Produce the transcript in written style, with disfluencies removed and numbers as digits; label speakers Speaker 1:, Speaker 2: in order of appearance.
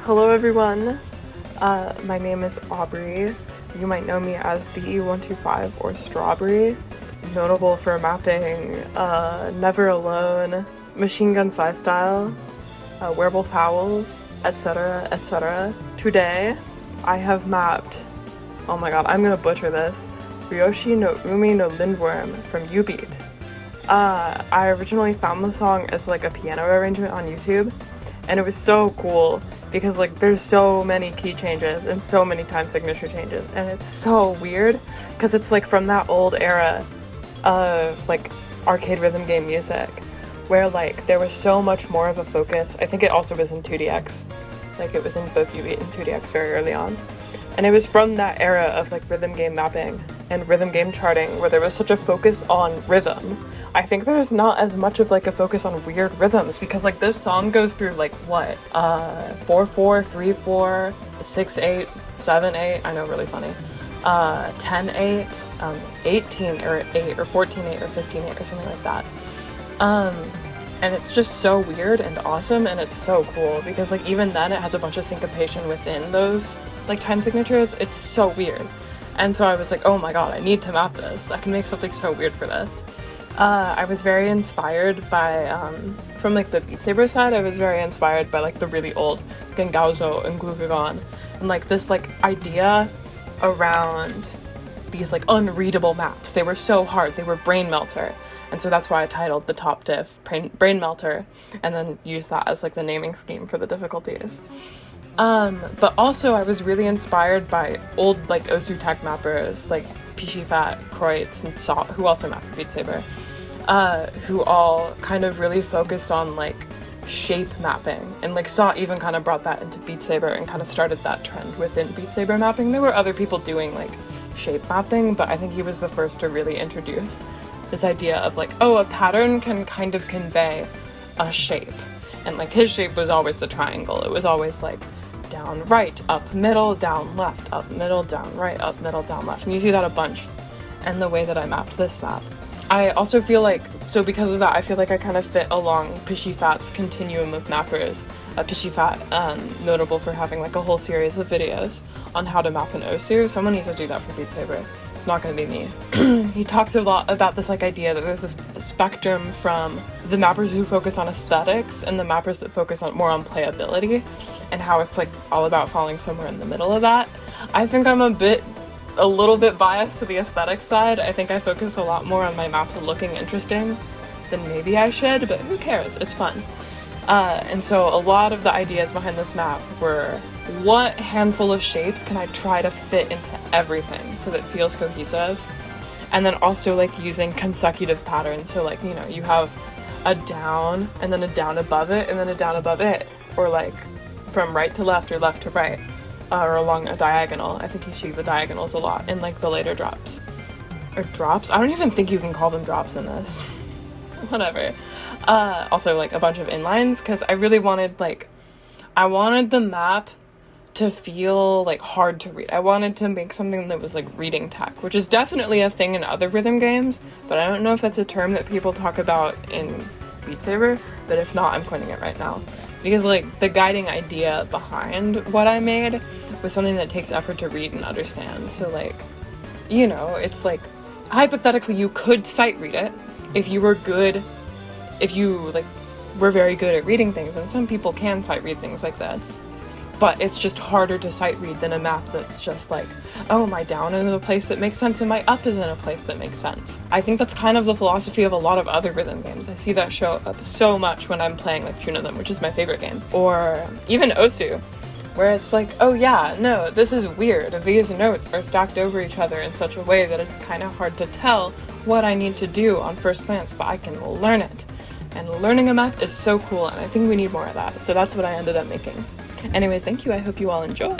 Speaker 1: Hello everyone, my name is Aubrey. You might know me as DE125 or Strawberry, notable for mapping Never Alone, Machine Gun Style, Werewolf Howls, etc, etc. Today, I have mapped, oh my god, I'm gonna butcher this, Ryoushi no Umi no Lindwurm from U-Beat. I originally found the song as like a piano arrangement on YouTube, and it was so cool because like there's so many key changes and so many time signature changes, and it's so weird because it's like from that old era of like arcade rhythm game music where like there was so much more of a focus. I think it also was in 2DX, like it was in both U-Beat and 2DX very early on, and it was from that era of like rhythm game mapping and rhythm game charting where there was such a focus on rhythm. I think there's not as much of like a focus on weird rhythms because like this song goes through like what 4/4, 3/4, 6/8, 7/8, I know, really funny, 10/8, 18 or 8 or 14/8 or 15/8 or something like that, and it's just so weird and awesome, and it's so cool because like even then it has a bunch of syncopation within those like time signatures. It's so weird, and so I was like, oh my god, I need to map this. I can make something so weird for this. I was very inspired by, from like the Beat Saber side, I was very inspired by like the really old Gengaozo and Glucagon, and like this like idea around these like unreadable maps. They were so hard, they were brain melter, and so that's why I titled the top diff brain melter, and then used that as like the naming scheme for the difficulties. But also I was really inspired by old like Osu tech mappers like Pishifat, Kreutz, and Saw, who also mapped Beat Saber, who all kind of really focused on like shape mapping, and like Saw even kind of brought that into Beat Saber and kind of started that trend within Beat Saber mapping. There were other people doing like shape mapping, but I think he was the first to really introduce this idea of like, oh, a pattern can kind of convey a shape, and like his shape was always the triangle. It was always like down right, up middle, down left, up middle, down right, up middle, down left, and you see that a bunch in the way that I mapped this map. I also feel like, so because of that, I feel like I kind of fit along Pishifat's continuum of mappers. Pishifat, notable for having like a whole series of videos on how to map an Osu. Someone needs to do that for Beat Saber. It's not gonna be me. He talks a lot about this like idea that there's this spectrum from the mappers who focus on aesthetics and the mappers that focus on more on playability, and how it's like all about falling somewhere in the middle of that. I think I'm a little bit biased to the aesthetic side. I think I focus a lot more on my maps looking interesting than maybe I should, but who cares? It's fun. And so a lot of the ideas behind this map were, what handful of shapes can I try to fit into everything so that it feels cohesive? And then also like using consecutive patterns, so like, you know, you have a down and then a down above it and then a down above it, or like from right to left or left to right, or along a diagonal. I think you see the diagonals a lot in like the later drops. Or drops? I don't even think you can call them drops in this. Whatever. Also like a bunch of inlines, because I really wanted like, I wanted the map to feel like hard to read. I wanted to make something that was like reading tech, which is definitely a thing in other rhythm games, but I don't know if that's a term that people talk about in Beat Saber, but if not, I'm coining it right now. Because like the guiding idea behind what I made was something that takes effort to read and understand. So like, you know, it's like hypothetically you could sight read it if you were good, if you like were very good at reading things, and some people can sight read things like this, but it's just harder to sight read than a map that's just like, oh, my down is in a place that makes sense and my up is in a place that makes sense. I think that's kind of the philosophy of a lot of other rhythm games. I see that show up so much when I'm playing like Tune of Them, which is my favorite game, or even Osu, where it's like, oh yeah, no, this is weird. These notes are stacked over each other in such a way that it's kind of hard to tell what I need to do on first glance, but I can learn it. And learning a map is so cool, and I think we need more of that. So that's what I ended up making. Anyways, thank you. I hope you all enjoy.